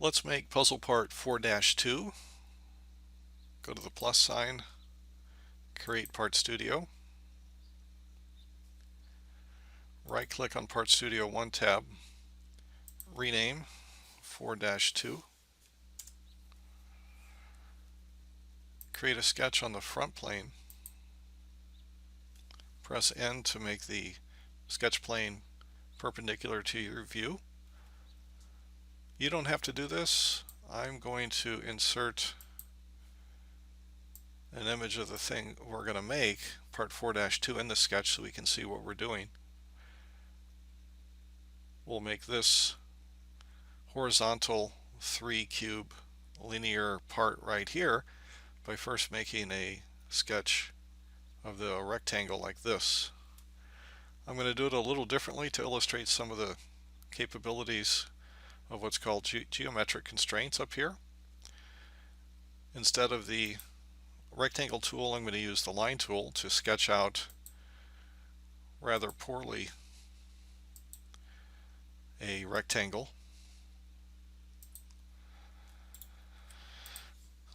Let's make puzzle part 4-2. Go to the plus sign, create Part Studio. Right click on Part Studio 1 tab, rename 4-2. Create a sketch on the front plane. Press N to make the sketch plane perpendicular to your view. You don't have to do this. I'm going to insert an image of the thing we're going to make, part 4-2, in the sketch so we can see what we're doing. We'll make this horizontal 3 cube linear part right here by first making a sketch of the rectangle like this. I'm going to do it a little differently to illustrate some of the capabilities of what's called geometric constraints up here. Instead of the rectangle tool, I'm going to use the line tool to sketch out rather poorly a rectangle.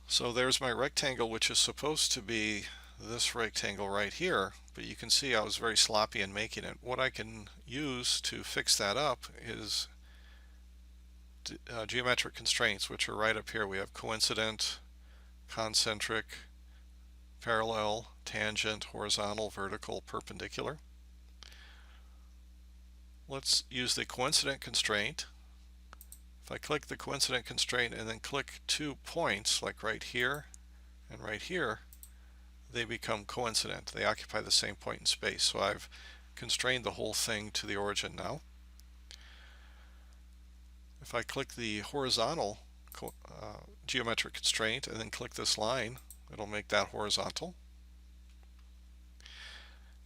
So there's my rectangle, which is supposed to be this rectangle right here, but you can see I was very sloppy in making it. What I can use to fix that up is geometric constraints, which are right up here. We have coincident, concentric, parallel, tangent, horizontal, vertical, perpendicular. Let's use the coincident constraint. If I click the coincident constraint and then click 2 points, like right here and right here, they become coincident. They occupy the same point in space. So I've constrained the whole thing to the origin now. If I click the horizontal geometric constraint and then click this line, it'll make that horizontal.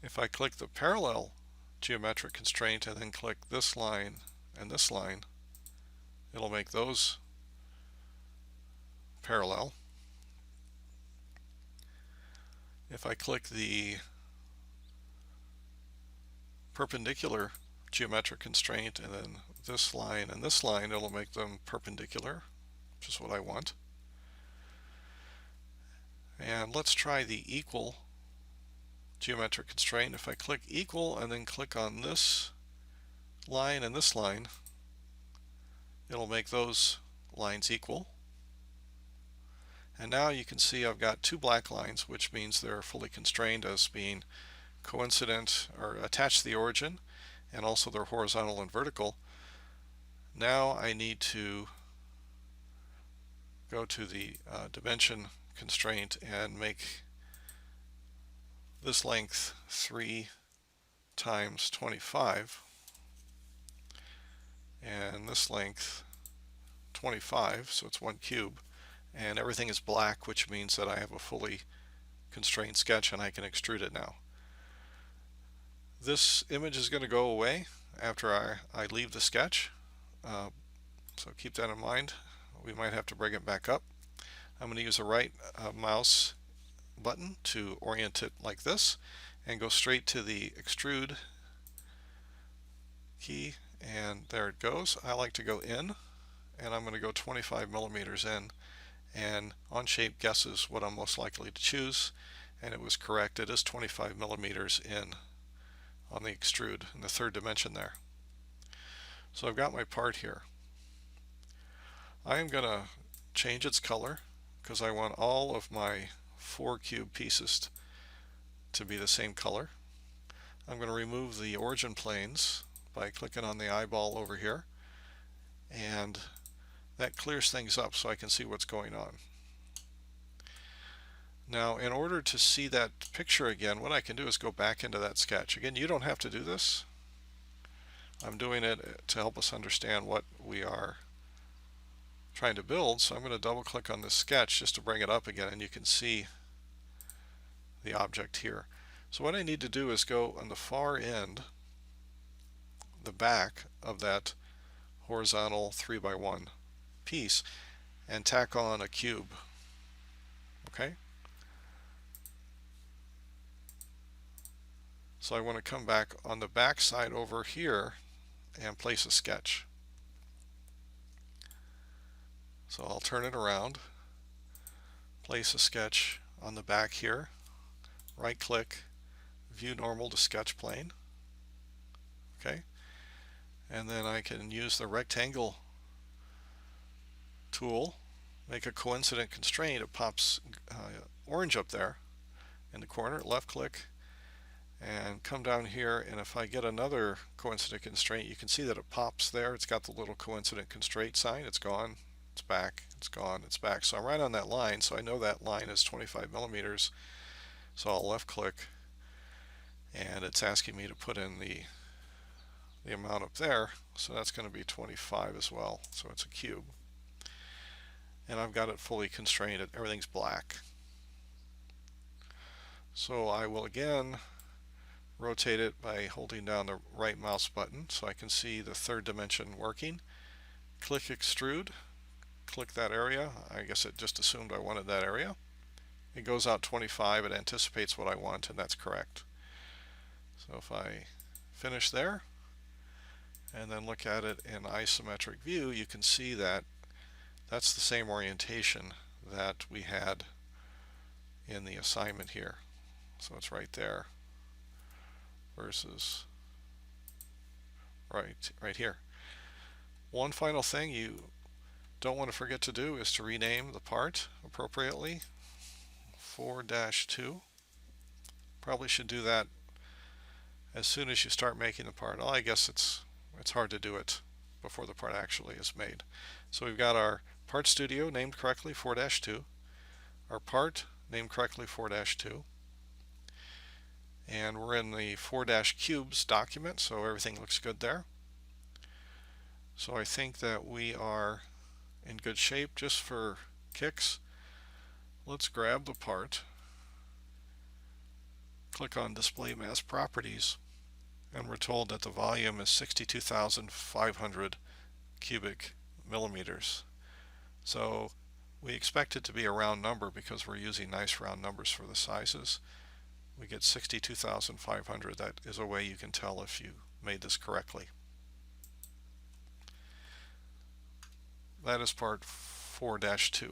If I click the parallel geometric constraint and then click this line and this line, it'll make those parallel. If I click the perpendicular geometric constraint and then this line and this line, it'll make them perpendicular, which is what I want. And let's try the equal geometric constraint. If I click equal and then click on this line and this line, it'll make those lines equal. And now you can see I've got 2 black lines, which means they're fully constrained as being coincident or attached to the origin, and also they're horizontal and vertical. Now I need to go to the dimension constraint and make this length 3 times 25 and this length 25, so it's 1 cube, and everything is black, which means that I have a fully constrained sketch and I can extrude it now. This image is going to go away after I leave the sketch, so keep that in mind. We might have to bring it back up. I'm going to use a right mouse button to orient it like this and go straight to the extrude key, and there it goes. I like to go in, and I'm going to go 25 millimeters in, and OnShape guesses what I'm most likely to choose, and it was correct. It is 25 millimeters in on the extrude in the 3rd dimension there. So I've got my part here. I am going to change its color because I want all of my 4 cube pieces to be the same color. I'm going to remove the origin planes by clicking on the eyeball over here, and that clears things up so I can see what's going on. Now, in order to see that picture again, what I can do is go back into that sketch. Again, you don't have to do this. I'm doing it to help us understand what we are trying to build, so I'm going to double click on this sketch just to bring it up again, and you can see the object here. So what I need to do is go on the far end, the back of that horizontal 3x1 piece, and tack on a cube. Okay? So I want to come back on the back side over here and place a sketch. So I'll turn it around, place a sketch on the back here, right click, view normal to sketch plane. Okay, and then I can use the rectangle tool, make a coincident constraint. It pops orange up there in the corner, left click, and come down here, and if I get another coincident constraint, you can see that it pops there. It's got the little coincident constraint sign. It's gone, it's back, it's gone, it's back. So I'm right on that line, so I know that line is 25 millimeters. So I'll left click, and it's asking me to put in the amount up there, so that's going to be 25 as well. So it's a cube, and I've got it fully constrained. Everything's black. So I will again rotate it by holding down the right mouse button so I can see the third dimension working. Click extrude, click that area. I guess it just assumed I wanted that area. It goes out 25, it anticipates what I want, and that's correct. So if I finish there and then look at it in isometric view, you can see that that's the same orientation that we had in the assignment here. So it's right there versus right here. One final thing you don't want to forget to do is to rename the part appropriately. 4-2. Probably should do that as soon as you start making the part. Well, I guess it's hard to do it before the part actually is made. So we've got our part studio named correctly 4-2, our part named correctly 4-2, and we're in the 4-cubes document, so everything looks good there. So I think that we are in good shape. Just for kicks, let's grab the part, click on display mass properties, and we're told that the volume is 62,500 cubic millimeters. So we expect it to be a round number because we're using nice round numbers for the sizes. We get 62,500. That is a way you can tell if you made this correctly. That is part 4-2.